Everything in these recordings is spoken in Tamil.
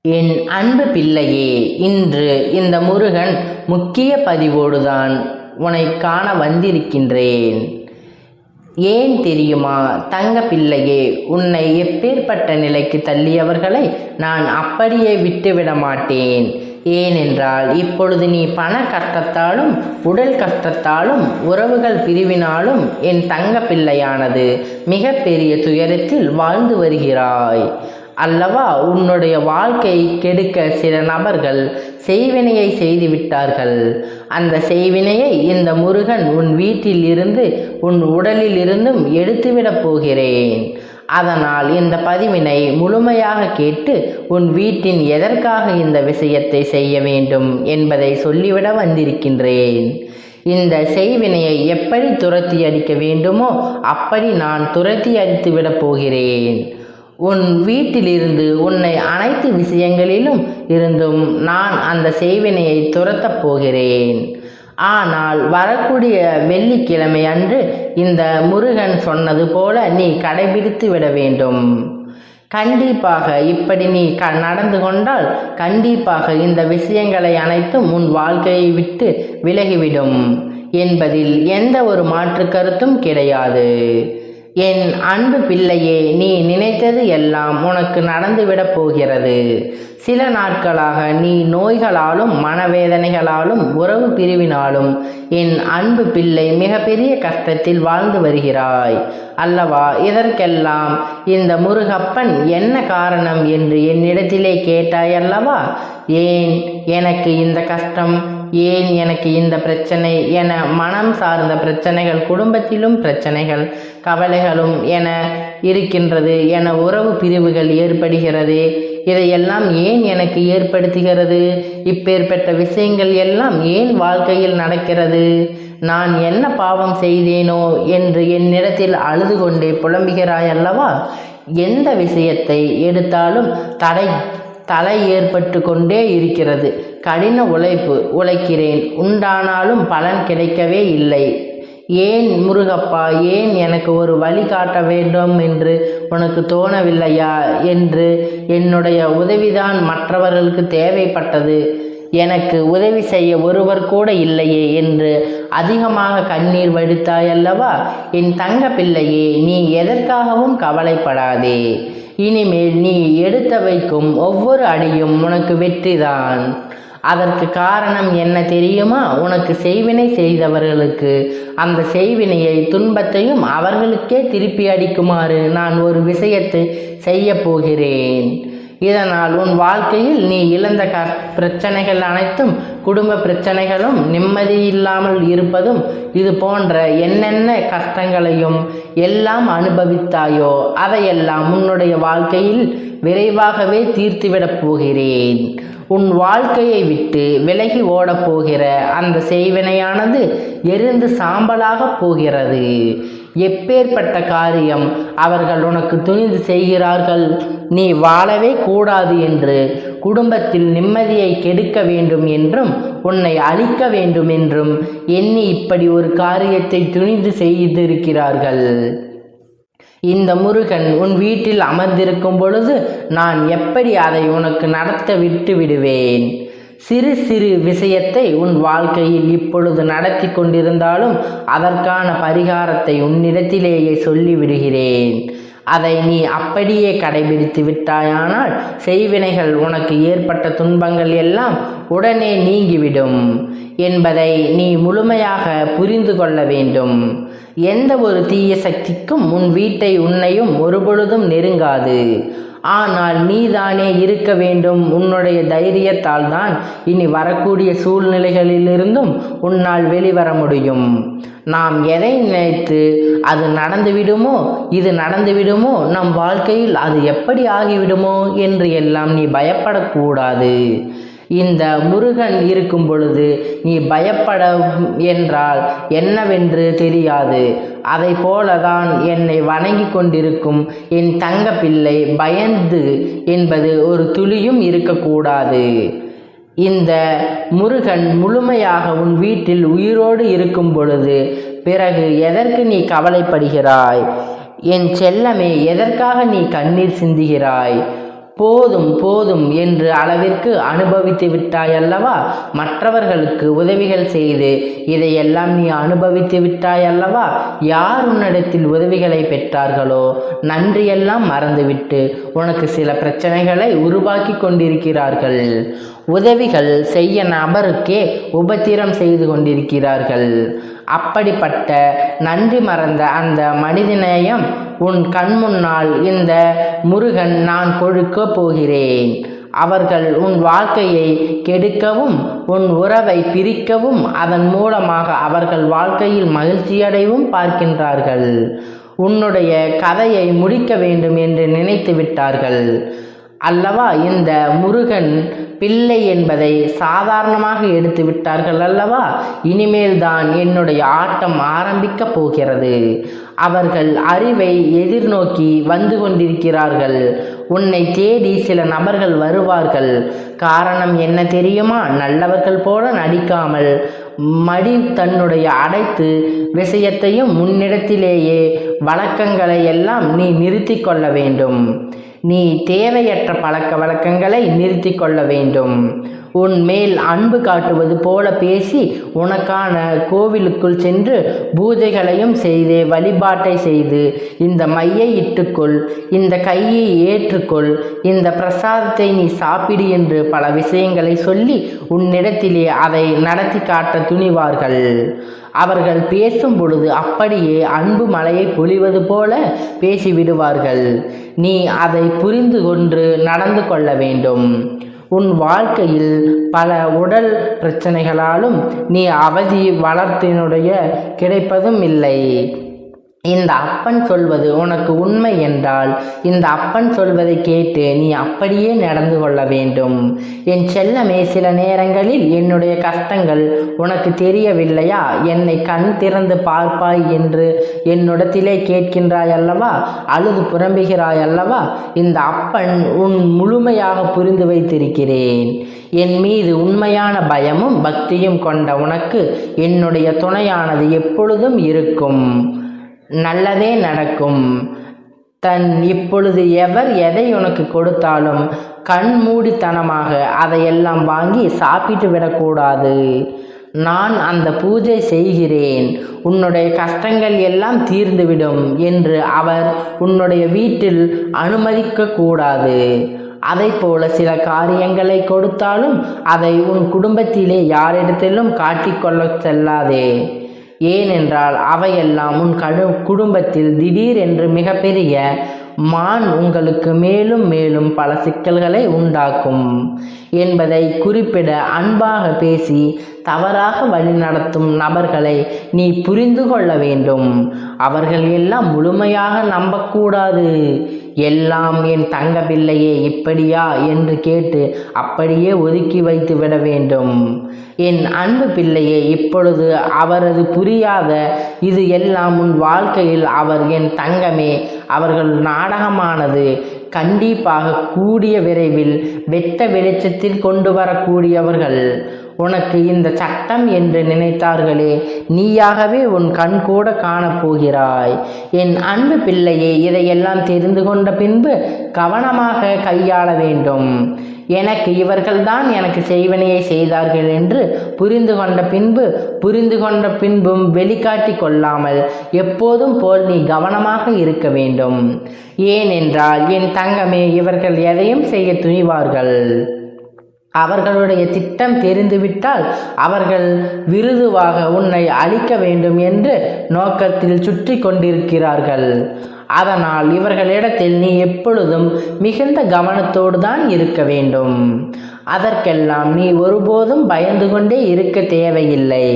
என் அன்பு பிள்ளையே, இன்று இந்த முருகன் முக்கிய பதிவோடுதான் உன்னை காண வந்திருக்கின்றேன். ஏன் தெரியுமா தங்க பிள்ளையே, உன்னை எப்பேற்பட்ட நிலைக்கு தள்ளியவர்களை நான் அப்படியே விட்டுவிட மாட்டேன். ஏனென்றால் இப்பொழுது நீ பண கஷ்டத்தாலும் உடல் கஷ்டத்தாலும் உறவுகள் பிரிவினாலும் என் தங்க பிள்ளையானது மிக பெரிய துயரத்தில் வாழ்ந்து வருகிறாய் அல்லவா? உன்னுடைய வாழ்க்கை கெடுக்க சில நபர்கள் செய்வினையை செய்துவிட்டார்கள். அந்த செய்வினையை இந்த முருகன் உன் வீட்டில் இருந்து உன் உடலில் இருந்தும் எடுத்துவிடப் போகிறேன். அதனால் இந்த பதிவினை முழுமையாக கேட்டு உன் வீட்டின் எதற்காக இந்த விஷயத்தை செய்ய வேண்டும் என்பதை சொல்லிவிட வந்திருக்கின்றேன். இந்த செய்வினையை எப்படி துரத்தி அடிக்க வேண்டுமோ அப்படி நான் துரத்தி அடித்து விடப் போகிறேன். உன் வீட்டிலிருந்து உன்னை அனைத்து விஷயங்களிலும் இருந்தும் நான் அந்த செய்வினையை துரத்தப் போகிறேன். ஆனால் வரக்கூடிய வெள்ளிக்கிழமை அன்று இந்த முருகன் சொன்னது போல நீ கடைபிடித்து விட வேண்டும். கண்டிப்பாக இப்படி நீ நடந்து கொண்டால் கண்டிப்பாக இந்த விஷயங்களை அனைத்தும் உன் வாழ்க்கையை விட்டு விலகிவிடும் என்பதில் எந்த ஒரு மாற்று கருத்தும் கிடையாது. என் அன்பு பிள்ளையே, நீ நினைத்தது எல்லாம் உனக்கு நடந்துவிடப் போகிறது. சில நாட்களாக நீ நோய்களாலும் மனவேதனைகளாலும் உறவு பிரிவினாலும் என் அன்பு பிள்ளை மிகப்பெரிய கஷ்டத்தில் வாழ்ந்து வருகிறாய் அல்லவா? இதற்கெல்லாம் இந்த முருகப்பன் என்ன காரணம் என்று என்னிடத்திலே கேட்டாய் அல்லவா? ஏன் எனக்கு இந்த கஷ்டம், ஏன் எனக்கு இந்த பிரச்சனை என மனம் சார்ந்த பிரச்சனைகள், குடும்பத்திலும் பிரச்சனைகள் கவலைகளும் என இருக்கின்றது, என உறவு பிரிவுகள் ஏற்படுகிறது. இதையெல்லாம் ஏன் எனக்கு ஏற்படுத்துகிறது? இப்பேற்பட்ட விஷயங்கள் எல்லாம் ஏன் வாழ்க்கையில் நடக்கிறது? நான் என்ன பாவம் செய்தேனோ என்று என்னிடத்தில் அழுது கொண்டே புலம்புகிறாய் அல்லவா? எந்த விஷயத்தை எடுத்தாலும் தடை ஏற்பட்டு கொண்டே இருக்கிறது. கடின உழைக்கிறேன், உண்டானாலும் பலன் கிடைக்கவே இல்லை. ஏன் முருகப்பா, ஏன் எனக்கு ஒரு வழி காட்ட வேண்டும் என்று உனக்கு தோணவில்லையா என்று என்னுடைய உதவிதான் மற்றவர்களுக்கு தேவைப்பட்டது, எனக்கு உதவி செய்ய ஒருவர் கூட இல்லையே என்று அதிகமாக கண்ணீர் வடித்தாயல்லவா? என் தங்க பிள்ளையே, நீ எதற்காகவும் கவலைப்படாதே. இனிமேல் நீ எடுத்து வைக்கும் ஒவ்வொரு அடியும் உனக்கு வெற்றிதான். அதற்கு காரணம் என்ன தெரியுமா? உனக்கு செய்வினை செய்தவர்களுக்கு அந்த செய்வினையை துன்பத்தையும் அவர்களுக்கே திருப்பி அடிக்குமாறு நான் ஒரு விஷயத்தை செய்ய போகிறேன். இதனால் உன் வாழ்க்கையில் நீ இழந்த பிரச்சனைகள் அனைத்தும், குடும்ப பிரச்சனைகளும், நிம்மதி இல்லாமல் இருப்பதும், இது போன்ற என்னென்ன கஷ்டங்களையும் எல்லாம் அனுபவித்தாயோ அதையெல்லாம் உன்னுடைய வாழ்க்கையில் விரைவாகவே தீர்த்துவிடப் போகிறேன். உன் வாழ்க்கையை விட்டு விலகி ஓடப் போகிற அந்த செய்வினையானது எரிந்து சாம்பலாக போகிறது. எப்பேற்பட்ட காரியம் அவர்கள் உனக்கு துணிந்து செய்கிறார்கள்? நீ வாழவே கூடாது என்று, குடும்பத்தில் நிம்மதியை கெடுக்க வேண்டும் என்றும், உன்னை அழிக்க வேண்டும் என்றும் எண்ணி இப்படி ஒரு காரியத்தை துணிந்து செய்திருக்கிறார்கள். இந்த முருகன் உன் வீட்டில் அமர்ந்திருக்கும் பொழுது நான் எப்படி அதை உனக்கு நடத்த விட்டு விடுவேன்? சிறு சிறு விஷயத்தை உன் வாழ்க்கையில் இப்பொழுது நடத்தி கொண்டிருந்தாலும் அதற்கான பரிகாரத்தை உன்னிடத்திலேயே சொல்லிவிடுகிறேன். அதை நீ அப்படியே கடைபிடித்து விட்டாயானால் செய்வினைகள், உனக்கு ஏற்பட்ட துன்பங்கள் எல்லாம் உடனே நீங்கிவிடும் என்பதை நீ முழுமையாக புரிந்து கொள்ள வேண்டும். எந்த ஒரு தீய சக்திக்கும் உன் வீட்டை, உன்னையும் ஒருபொழுதும் நெருங்காது. ஆனால் நீதானே இருக்க வேண்டும். உன்னுடைய தைரியத்தால் தான் இனி வரக்கூடிய சூழ்நிலைகளிலிருந்தும் உன்னால் வெளிவர முடியும். நாம் எதை நினைத்து அது நடந்துவிடுமோ, இது நடந்துவிடுமோ, நம் வாழ்க்கையில் அது எப்படி ஆகிவிடுமோ என்று எல்லாம் நீ பயப்படக்கூடாது. இந்த முருகன் இருக்கும் பொழுது நீ பயப்பட என்றால் என்னவென்று தெரியாது. அதை போலதான் என்னை வணங்கி கொண்டிருக்கும் என் தங்க பிள்ளை பயந்து என்பது ஒரு துளியும் இருக்கக்கூடாது. இந்த முருகன் முழுமையாக உன் வீட்டில் உயிரோடு இருக்கும் பொழுது பிறகு எதற்கு நீ கவலைப்படுகிறாய்? என் செல்லமே, எதற்காக நீ கண்ணீர் சிந்துகிறாய்? போதும் போதும் என்று அளவிற்கு அனுபவித்து விட்டாய் அல்லவா? மற்றவர்களுக்கு உதவிகள் செய்து இதையெல்லாம் நீ அனுபவித்து விட்டாய் அல்லவா? யார் உன்னிடத்தில் உதவிகளை பெற்றார்களோ நன்றியெல்லாம் மறந்துவிட்டு உனக்கு சில பிரச்சனைகளை உருவாக்கி கொண்டிருக்கிறார்கள். உதவிகள் செய்ய நபருக்கே உபத்திரம் செய்து கொண்டிருக்கிறார்கள். அப்படிப்பட்ட நன்றி மறந்த அந்த மனிதநேயம் உன் கண் முன்னால் இந்த முருகன் நான் கொடுக்க போகிறேன். அவர்கள் உன் வாழ்க்கையை கெடுக்கவும் உன் உறவை பிரிக்கவும் அதன் மூலமாக அவர்கள் வாழ்க்கையில் மகிழ்ச்சியடையவும் பார்க்கின்றார்கள். உன்னுடைய கதையை முடிக்க வேண்டும் என்று நினைத்து விட்டார்கள் அல்லவா? இந்த முருகன் பிள்ளை என்பதை சாதாரணமாக எடுத்து விட்டார்கள் அல்லவா? இனிமேல் தான் என்னுடைய ஆட்டம் ஆரம்பிக்கப் போகிறது. அவர்கள் அறிவை எதிர்நோக்கி வந்து கொண்டிருக்கிறார்கள். உன்னை தேடி சில நபர்கள் வருவார்கள். காரணம் என்ன தெரியுமா? நல்லவர்கள் போல நடிக்காமல் மடி தன்னுடைய அனைத்து விஷயத்தையும் முன்னிடத்திலேயே வழக்கங்களை எல்லாம் நீ நிறுத்தி கொள்ள வேண்டும். நீ தேவையற்ற பழக்க வழக்கங்களை நிறுத்தி கொள்ள வேண்டும். உன் மேல் அன்பு காட்டுவது போல பேசி உனக்கான கோவிலுக்குள் சென்று பூஜைகளையும் செய்து வழிபாட்டை செய்து இந்த மையை இட்டுக்கொள், இந்த கையை ஏற்றுக்கொள், இந்த பிரசாதத்தை நீ சாப்பிடு என்று பல விஷயங்களை சொல்லி உன்னிடத்திலே அதை நடத்தி காட்ட துணிவார்கள். அவர்கள் பேசும் பொழுது அப்படியே அன்பு மழையை பொழிவது போல பேசிவிடுவார்கள். நீ அதை புரிந்து கொண்டு நடந்து கொள்ள வேண்டும். உன் வாழ்க்கையில் பல உடல் பிரச்சனைகளாலும் நீ அவதி வளர்த்தினுடைய கிடைப்பதும் இல்லை. இந்த அப்பன் சொல்வது உனக்கு உண்மை என்றால் இந்த அப்பன் சொல்வதை கேட்டு நீ அப்படியே நடந்து கொள்ள வேண்டும். என் செல்லமே, சில நேரங்களில் என்னுடைய கஷ்டங்கள் உனக்கு தெரியவில்லையா? என்னை கண் திறந்து பார்ப்பாய் என்று என்னிடத்திலே கேட்கின்றாய் அல்லவா? அழுது புலம்புகிறாய் அல்லவா? இந்த அப்பன் உன் முழுமையாக புரிந்து வைத்திருக்கிறேன். என் மீது உண்மையான பயமும் பக்தியும் கொண்ட உனக்கு என்னுடைய துணையானது எப்பொழுதும் இருக்கும். நல்லதே நடக்கும். இப்பொழுது எவர் எதை உனக்கு கொடுத்தாலும் கண்மூடித்தனமாக அதையெல்லாம் வாங்கி சாப்பிட்டு விடக்கூடாது. நான் அந்த பூஜை செய்கிறேன், உன்னுடைய கஷ்டங்கள் எல்லாம் தீர்ந்துவிடும் என்று அவர் உன்னுடைய வீட்டில் அனுமதிக்க கூடாது. அதை போல சில காரியங்களை கொடுத்தாலும் அதை உன் குடும்பத்திலே யாரிடத்திலும் காட்டிக்கொள்ள செல்லாதே. ஏனென்றால் அவையெல்லாம் உன் குடும்பத்தில் திடீரென்று மிகப்பெரிய மான் உங்களுக்கு மேலும் மேலும் பல சிக்கல்களை உண்டாக்கும் என்பதை குறிப்பிட அன்பாக பேசி தவறாக வழிநடத்தும் நபர்களை நீ புரிந்து கொள்ள வேண்டும். அவர்கள் எல்லாம் முழுமையாக நம்பக்கூடாது. எல்லாம் என் தங்க பிள்ளையே இப்படியா என்று கேட்டு அப்படியே ஒதுக்கி வைத்து விட வேண்டும். என் அன்பு பிள்ளையே, இப்பொழுது அவரது புரியாத இது எல்லாம் உன் வாழ்க்கையில் அவர் என் தங்கமே, அவர்கள் நாடகமானது கண்டிப்பாக கூடிய விரைவில் வெட்ட வெளிச்சத்தில் கொண்டு வரக்கூடியவர்கள். உனக்கு இந்த சட்டம் என்று நினைத்தார்களே, நீயாகவே உன் கண் கூட காணப்போகிறாய். என் அன்பு பிள்ளையே, இதையெல்லாம் தெரிந்து கொண்ட பின்பு கவனமாக கையாள வேண்டும். எனக்கு இவர்கள்தான் எனக்கு செய்வனையை செய்தார்கள் என்று புரிந்து கொண்ட பின்பும் வெளிக்காட்டி கொள்ளாமல் எப்போதும் போல் நீ கவனமாக இருக்க வேண்டும். ஏனென்றால் என் தங்கமே, இவர்கள் எதையும் செய்ய துணிவார்கள். அவர்களுடைய திட்டம் தெரிந்துவிட்டால் அவர்கள் விருதுவாக உன்னை அழிக்க வேண்டும் என்று நோக்கத்தில் சுற்றி கொண்டிருக்கிறார்கள். அதனால் இவர்களிடத்தில் நீ எப்பொழுதும் மிகுந்த கவனத்தோடு தான் இருக்க வேண்டும். அதற்கெல்லாம் நீ ஒருபோதும் பயந்து கொண்டே இருக்க தேவையில்லை.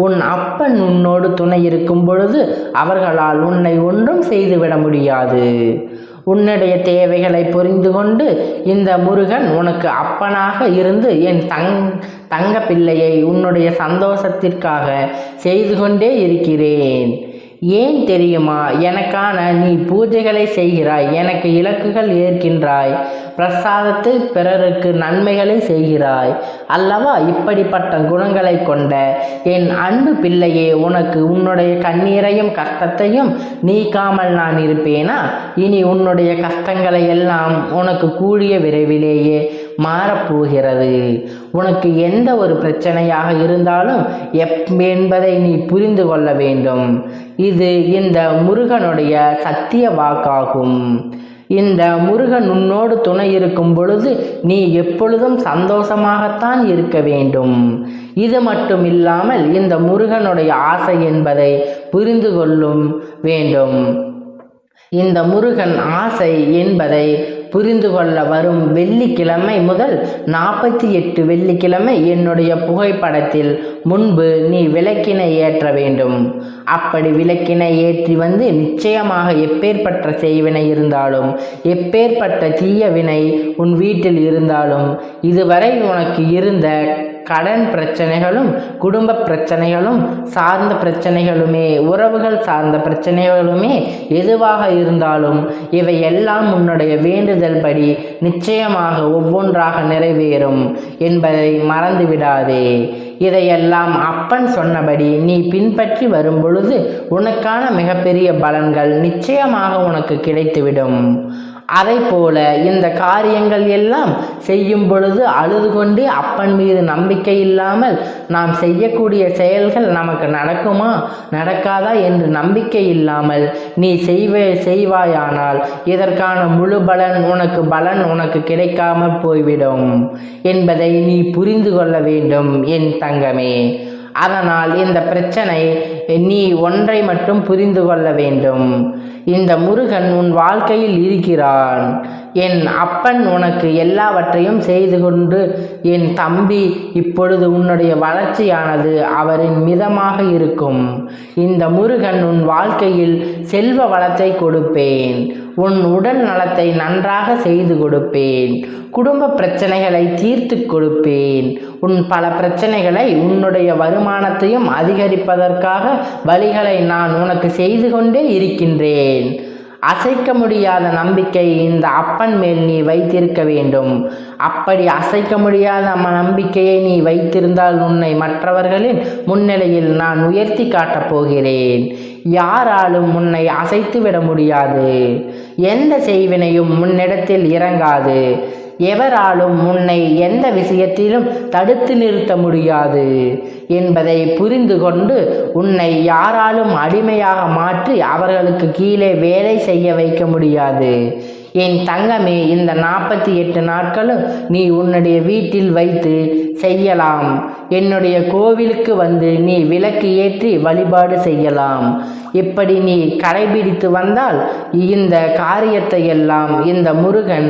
உன் அப்பன் உன்னோடு துணை இருக்கும் பொழுது அவர்களால் உன்னை ஒன்றும் செய்துவிட முடியாது. உன்னுடைய தேவைகளை புரிந்து கொண்டு இந்த முருகன் உனக்கு அப்பனாக இருந்து என் தங்க பிள்ளையை உன்னுடைய சந்தோஷத்திற்காக செய்து கொண்டே இருக்கிறேன். ஏன் தெரியுமா? எனக்கான நீ பூஜைகளை செய்கிறாய், எனக்கு இலக்குகள் ஏற்கின்றாய், பிரசாதத்தில் பிறருக்கு நன்மைகளை செய்கிறாய் அல்லவா? இப்படிப்பட்ட குணங்களை கொண்ட என் அன்பு பிள்ளையே, உனக்கு உன்னுடைய கண்ணீரையும் கஷ்டத்தையும் நீக்காமல் நான் இருப்பேனா? இனி உன்னுடைய கஷ்டங்களை எல்லாம் உனக்கு கூடிய விரைவிலேயே மாறப்போகிறது. உனக்கு எந்த ஒரு பிரச்சனையாக இருந்தாலும் என்பதை நீ புரிந்து கொள்ள வேண்டும். இது இந்த முருகனுடைய சத்திய வாக்காகும். இந்த முருகன் உன்னோடு துணை இருக்கும் பொழுது நீ எப்பொழுதும் சந்தோஷமாகத்தான் இருக்க வேண்டும். இது மட்டும் இல்லாமல் இந்த முருகனுடைய ஆசை என்பதை புரிந்து கொள்ளும் வேண்டும். இந்த முருகன் ஆசை என்பதை புரிந்து கொள்ள வரும் வெள்ளிக்கிழமை முதல் 48 வெள்ளிக்கிழமை என்னுடைய புகைப்படத்தில் முன்பு நீ விளக்கினை ஏற்ற வேண்டும். அப்படி விளக்கினை ஏற்றி வந்து நிச்சயமாக எப்பேற்பட்ட செய்வினை இருந்தாலும், எப்பேற்பட்ட தீய வினை உன் வீட்டில் இருந்தாலும், இதுவரை உனக்கு இருந்த கடன் பிரச்சனைகளும், குடும்ப பிரச்சனைகளும், சார்ந்த பிரச்சனைகளுமே, உறவுகள் சார்ந்த பிரச்சனைகளுமே எதுவாக இருந்தாலும் இவை எல்லாம் உன்னுடைய வேண்டுதல் படி நிச்சயமாக ஒவ்வொன்றாக நிறைவேறும் என்பதை மறந்துவிடாதே. இதையெல்லாம் அப்பன் சொன்னபடி நீ பின்பற்றி வரும் பொழுது உனக்கான மிகப்பெரிய பலன்கள் நிச்சயமாக உனக்கு கிடைத்துவிடும். அதை போல இந்த காரியங்கள் எல்லாம் செய்யும் பொழுது அழுது கொண்டே அப்பன் மீது நம்பிக்கை இல்லாமல் நாம் செய்யக்கூடிய செயல்கள் நமக்கு நடக்குமா நடக்காதா என்று நம்பிக்கை இல்லாமல் நீ செய்வாயானால் இதற்கான முழு பலன் உனக்கு கிடைக்காமல் போய்விடும் என்பதை நீ புரிந்து கொள்ள வேண்டும் என் தங்கமே. அதனால் இந்த பிரச்சனை நீ ஒன்றை மட்டும் புரிந்து கொள்ள வேண்டும். இந்த முருகன் உன் வாழ்க்கையில் இருக்கிறான். என் அப்பன் உனக்கு எல்லாவற்றையும் செய்து கொண்டு, என் தம்பி, இப்பொழுது உன்னுடைய வளர்ச்சியானது அவரின் மிதமாக இருக்கும். இந்த முருகன் உன் வாழ்க்கையில் செல்வ வளத்தை கொடுப்பேன். உன் உடல் நலத்தை நன்றாக செய்து கொடுப்பேன். குடும்ப பிரச்சனைகளை தீர்த்து கொடுப்பேன். உன் பல பிரச்சனைகளை, உன்னுடைய வருமானத்தையும் அதிகரிப்பதற்காக வழிகளை நான் உனக்கு செய்து கொண்டே இருக்கின்றேன். அசைக்க முடியாத நம்பிக்கை இந்த அப்பன் மேல் நீ வைத்திருக்க வேண்டும். அப்படி அசைக்க முடியாத நம்பிக்கையை நீ வைத்திருந்தால் உன்னை மற்றவர்களின் முன்னிலையில் நான் உயர்த்தி காட்டப் போகிறேன். யாராலும் உன்னை அசைத்து விட முடியாது. எந்த செய்வினையும் முன்னிடத்தில் இறங்காது. எவராலும் உன்னை எந்த விஷயத்திலும் தடுத்து நிறுத்த முடியாது என்பதை புரிந்து கொண்டு உன்னை யாராலும் அடிமையாக மாற்றி அவர்களுக்கு கீழே வேலை செய்ய வைக்க முடியாது. என் தங்கமே, இந்த 48 நாட்களும் நீ உன்னுடைய வீட்டில் வைத்து செய்யலாம். என்னுடைய கோவிலுக்கு வந்து நீ விளக்கு ஏற்றி வழிபாடு செய்யலாம். இப்படி நீ கடைபிடித்து வந்தால் இந்த காரியத்தை எல்லாம் இந்த முருகன்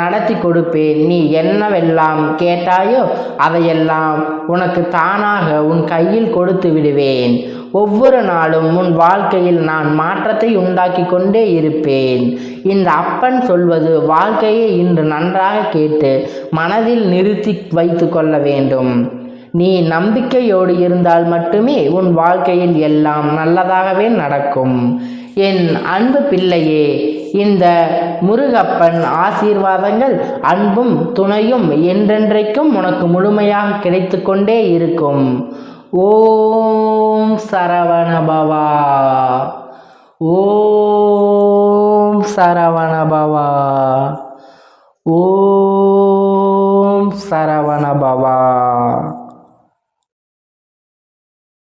நடத்தி கொடுப்பேன். நீ என்னவெல்லாம் கேட்டாயோ அதையெல்லாம் உனக்கு தானாக உன் கையில் கொடுத்து விடுவேன். ஒவ்வொரு நாளும் உன் வாழ்க்கையில் நான் மாற்றத்தை உண்டாக்கி கொண்டே இருப்பேன். இந்த அப்பன் சொல்வது வாழ்க்கையை இன்று நன்றாக கேட்டு மனதில் நிறுத்தி வைத்து கொள்ள வேண்டும். நீ நம்பிக்கையோடு இருந்தால் மட்டுமே உன் வாழ்க்கையில் எல்லாம் நல்லதாகவே நடக்கும். என் அன்பு பிள்ளையே, இந்த முருகப்பன் ஆசீர்வாதங்கள், அன்பும் துணையும் என்றென்றைக்கும் உனக்கு முழுமையாக கிடைத்து கொண்டே இருக்கும். ஓம் சரவணபவா, ஓம் சரவணபவா, ஓம் சரவணபவா.